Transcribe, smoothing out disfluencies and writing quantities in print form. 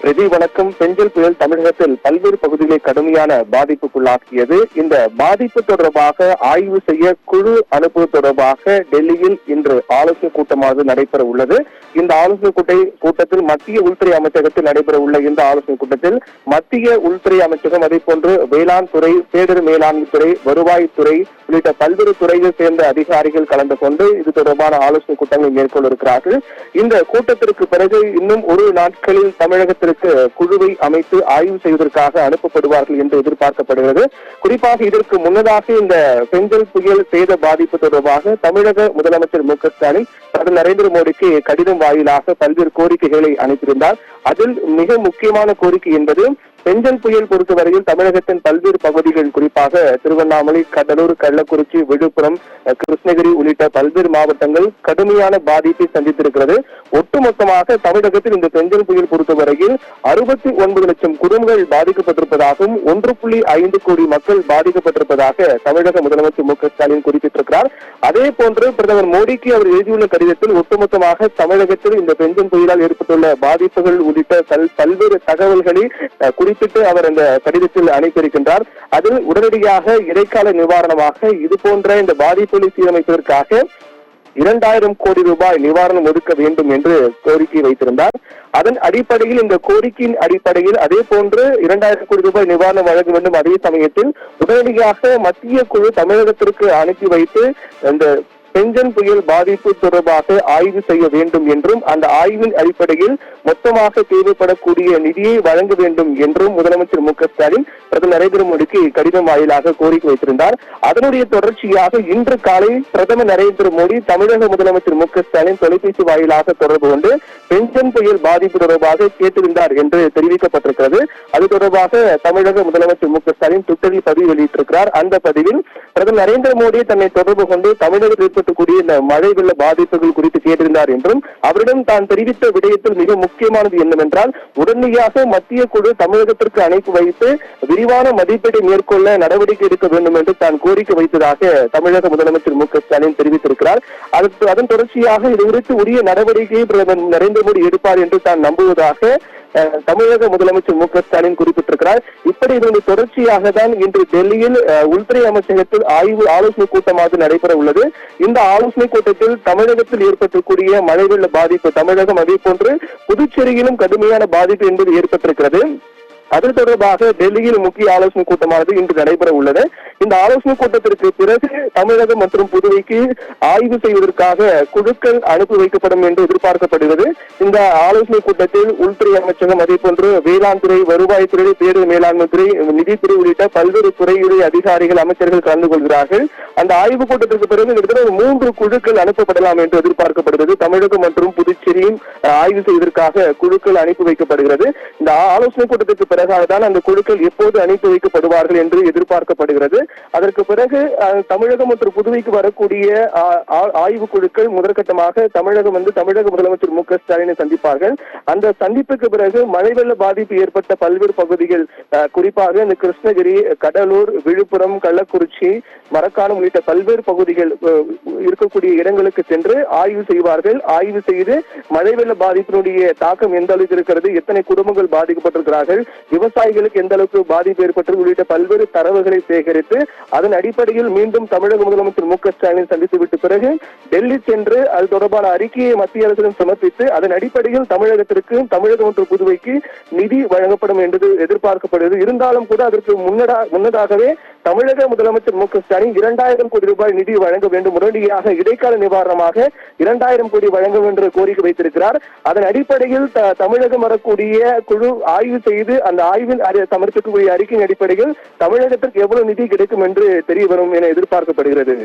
பிரதி வணக்கம். பெஞ்சல் புயல் தமிழகத்தில் பல்வேறு பகுதிகளை கடுமையான பாதிப்புக்குள்ளாக்கியது. இந்த பாதிப்பு தொடர்பாக ஆய்வு செய்ய குழு அனுப்புவது தொடர்பாக டெல்லியில் இன்று ஆலோசனை கூட்டமானது நடைபெற உள்ளது. இந்த ஆலோசனை கூட்டத்தில் மத்திய உள்துறை அமைச்சகத்தில் நடைபெற உள்ள இந்த ஆலோசனை கூட்டத்தில் மத்திய உள்துறை அமைச்சகம், அதே போன்று வேளாண் துறை, பேரிடர் மேலாண்மை துறை, வருவாய்த்துறை உள்ளிட்ட பல்வேறு துறையை சேர்ந்த அதிகாரிகள் கலந்து கொண்டு இது தொடர்பான ஆலோசனை கூட்டங்களை மேற்கொள்ள இருக்கிறார்கள். இந்த கூட்டத்திற்கு பிறகு இன்னும் ஒரு நாட்களில் தமிழகத்திற்கு குழுவை அமைத்து ஆய்வு செய்வதற்காக அனுப்பப்படுவார்கள் என்று எதிர்பார்க்கப்படுகிறது. குறிப்பாக இதற்கு முன்னதாக இந்த பெஞ்சல் புயல் சேத பாதிப்பு தொடர்பாக தமிழக முதலமைச்சர் மு க ஸ்டாலின் பிரதமர் நரேந்திர மோடிக்கு கடிதம் வாயிலாக பல்வேறு கோரிக்கைகளை அனுப்பியிருந்தார். அதில் மிக முக்கியமான கோரிக்கை என்பது பெஞ்சல் புயல் பொறுத்தவரையில் தமிழகத்தின் பல்வேறு பகுதிகள், குறிப்பாக திருவண்ணாமலை, கடலூர், கள்ளக்குறிச்சி, விழுப்புரம், கிருஷ்ணகிரி உள்ளிட்ட பல்வேறு மாவட்டங்கள் கடுமையான பாதிப்பை சந்தித்திருக்கிறது. ஒட்டுமொத்தமாக தமிழகத்தில் இந்த பெஞ்சல் புயல் பொறுத்தவரையில் 69 லட்சம் குடும்பங்கள் பாதிக்கப்பட்டிருப்பதாகவும் 1.5 கோடி மக்கள் பாதிக்கப்பட்டிருப்பதாக தமிழக முதலமைச்சர் மு க ஸ்டாலின் குறிப்பிட்டிருக்கிறார். அதே போன்று பிரதமர் மோடிக்கு அவர் எழுதியுள்ள கடிதத்தில் ஒட்டுமொத்தமாக தமிழகத்தில் இந்த பெஞ்சல் புயலால் ஏற்பட்டுள்ள பாதிப்புகள் உள்ளிட்ட பல்வேறு தகவல்களை குறிப்பிட்டு அவர் அந்த கடிதத்தில் அனுப்பியிருக்கின்றார். அதில் உடனடியாக இடைக்கால நிவாரணமாக இது போன்ற இந்த பாதிப்புகளை சீரமைப்பதற்காக 2000 கோடி ரூபாய் நிவாரணம் ஒதுக்க வேண்டும் என்று கோரிக்கை வைத்திருந்தார். அதன் அடிப்படையில் இந்த கோரிக்கையின் அடிப்படையில் அதே போன்று 2000 கோடி ரூபாய் நிவாரணம் வழங்க வேண்டும். அதே சமயத்தில் உடனடியாக மத்திய குழு தமிழகத்திற்கு அனுப்பி வைத்து இந்த பெஞ்சல் புயல் பாதிப்பு தொடர்பாக ஆய்வு செய்ய வேண்டும் என்றும் அந்த ஆய்வின் அடிப்படையில் மொத்தமாக தேவைப்படக்கூடிய நிதியை வழங்க வேண்டும் என்றும் முதலமைச்சர் மு க ஸ்டாலின் பிரதமர் நரேந்திர மோடிக்கு கடிதம் வாயிலாக கோரிக்கை வைத்திருந்தார். அதனுடைய தொடர்ச்சியாக இன்று காலை பிரதமர் நரேந்திர மோடி தமிழக முதலமைச்சர் மு க ஸ்டாலின் தொலைபேசி வாயிலாக தொடர்பு கொண்டு பெஞ்சல் புயல் பாதிப்பு தொடர்பாக கேட்டிருந்தார் என்று தெரிவிக்கப்பட்டிருக்கிறது. அது தொடர்பாக தமிழக முதலமைச்சர் மு க ஸ்டாலின் ட்விட்டரில் பதிவு வெளியிட்டிருக்கிறார். அந்த பதிவில் பிரதமர் நரேந்திர மோடி தன்னை தொடர்பு கொண்டு தமிழகத்தில் ஏற்பட்டக்கூடிய இந்த மழை வெள்ள பாதிப்புகள் குறித்து கேட்டிருந்தார் என்றும் அவரிடம் தான் தெரிவித்த விடயத்தில் மிக முக்கியமானது என்னவென்றால் உடனடியாக மத்திய குழு தமிழகத்திற்கு அனுப்பி வைத்து விரிவான மதிப்பீட்டை மேற்கொள்ள நடவடிக்கை எடுக்க வேண்டும் என்று தான் கோரிக்கை வைத்ததாக தமிழக முதலமைச்சர் மு க ஸ்டாலின் தெரிவித்திருக்கிறார். அதன் தொடர்ச்சியாக இது குறித்து உரிய நடவடிக்கையை பிரதமர் நரேந்திர மோடி எடுப்பார் என்று தான் நம்புவதாக தமிழக முதலமைச்சர் மு க ஸ்டாலின் குறிப்பிட்டிருக்கிறார். இப்படி இதனுடைய தொடர்ச்சியாக தான் இன்று டெல்லியில் உள்துறை அமைச்சகத்தில் ஆலோசனை கூட்டமாக நடைபெற உள்ளது. இந்த ஆலோசனை கூட்டத்தில் தமிழகத்தில் ஏற்பட்டிருக்கூடிய மழை வெள்ள பாதிப்பு, தமிழகம் அதே போன்று புதுச்சேரியிலும் கடுமையான பாதிப்பு என்பது ஏற்பட்டிருக்கிறது. அது தொடர்பாக டெல்லியில் முக்கிய ஆலோசனை கூட்டமானது இன்று நடைபெற உள்ளது. இந்த ஆலோசனை கூட்டத்திற்கு பிறகு தமிழகம் மற்றும் புதுவைக்கு ஆய்வு செய்வதற்காக குழுக்கள் அனுப்பி வைக்கப்படும் என்று எதிர்பார்க்கப்படுகிறது. இந்த ஆலோசனை கூட்டத்தில் உள்துறை அமைச்சகம், அதே போன்று வேளாண் துறை, வருவாய்த்துறை, பேரிடர் மேலாண்மை துறை, நிதித்துறை உள்ளிட்ட பல்வேறு துறையுடைய அதிகாரிகள், அமைச்சர்கள் கலந்து கொள்கிறார்கள். அந்த ஆய்வு கூட்டத்திற்கு பிறகு கிட்டத்தட்ட 3 குழுக்கள் அனுப்பப்படலாம் என்று எதிர்பார்க்கப்படுகிறது. தமிழகம் மற்றும் புதுச்சேரியும் ஆய்வு செய்வதற்காக குழுக்கள் அனுப்பி வைக்கப்படுகிறது. இந்த ஆலோசனை கூட்டத்திற்கு பிறகாதான் அந்த குழுக்கள் எப்போது அனுப்பி வைக்கப்படுவார்கள் என்று எதிர்பார்க்கப்படுகிறது. அதற்கு பிறகு தமிழகம் மற்றும் புதுவைக்கு வரக்கூடிய ஆய்வு குழுக்கள் முதற்கட்டமாக தமிழக முதலமைச்சர் மு க ஸ்டாலினை சந்திப்பார்கள். அந்த சந்திப்புக்கு பிறகு மழை வெள்ள பாதிப்பு ஏற்பட்ட பல்வேறு பகுதிகள், குறிப்பாக இந்த கிருஷ்ணகிரி, கடலூர், விழுப்புரம், கள்ளக்குறிச்சி, மரக்காணம் உள்ளிட்ட பல்வேறு பகுதிகள் இருக்கக்கூடிய இடங்களுக்கு சென்று ஆய்வு செய்வார்கள். ஆய்வு செய்து மழை வெள்ள பாதிப்பினுடைய தாக்கம் எந்த அளவுக்கு இருக்கிறது, எத்தனை குடும்பங்கள் பாதிக்கப்பட்டிருக்கிறார்கள், விவசாயிகளுக்கு எந்த அளவுக்கு பாதிப்பு ஏற்பட்டது உள்ளிட்ட பல்வேறு தரவுகளை சேகரித்து அதன் அடிப்படையில் மீண்டும் தமிழக முதலமைச்சர் மு க ஸ்டாலின் சந்தித்துவிட்ட பிறகு டெல்லி சென்று அது தொடர்பான அறிக்கையை மத்திய அரசிடம் சமர்ப்பித்து அதன் அடிப்படையில் தமிழகம் மற்றும் புதுவைக்கு நிதி வழங்கப்படும் என்று எதிர்பார்க்கப்படுகிறது. இருந்தாலும் கூட அதற்கு முன்னதாகவே தமிழக முதலமைச்சர் மு க ஸ்டாலின் 2000 கோடி ரூபாய் நிதி வழங்க வேண்டும், உடனடியாக இடைக்கால நிவாரணமாக 2000 கோடி வழங்க வேண்டும் என்று கோரிக்கை வைத்திருக்கிறார். அதன் அடிப்படையில் தமிழகம் வரக்கூடிய குழு ஆய்வு செய்து அந்த ஆய்வில் சமர்ப்பிக்கக்கூடிய அறிக்கையின் அடிப்படையில் தமிழகத்திற்கு எவ்வளவு நிதி கிடைக்கும் என்று தெரிய வரும் என எதிர்பார்க்கப்படுகிறது.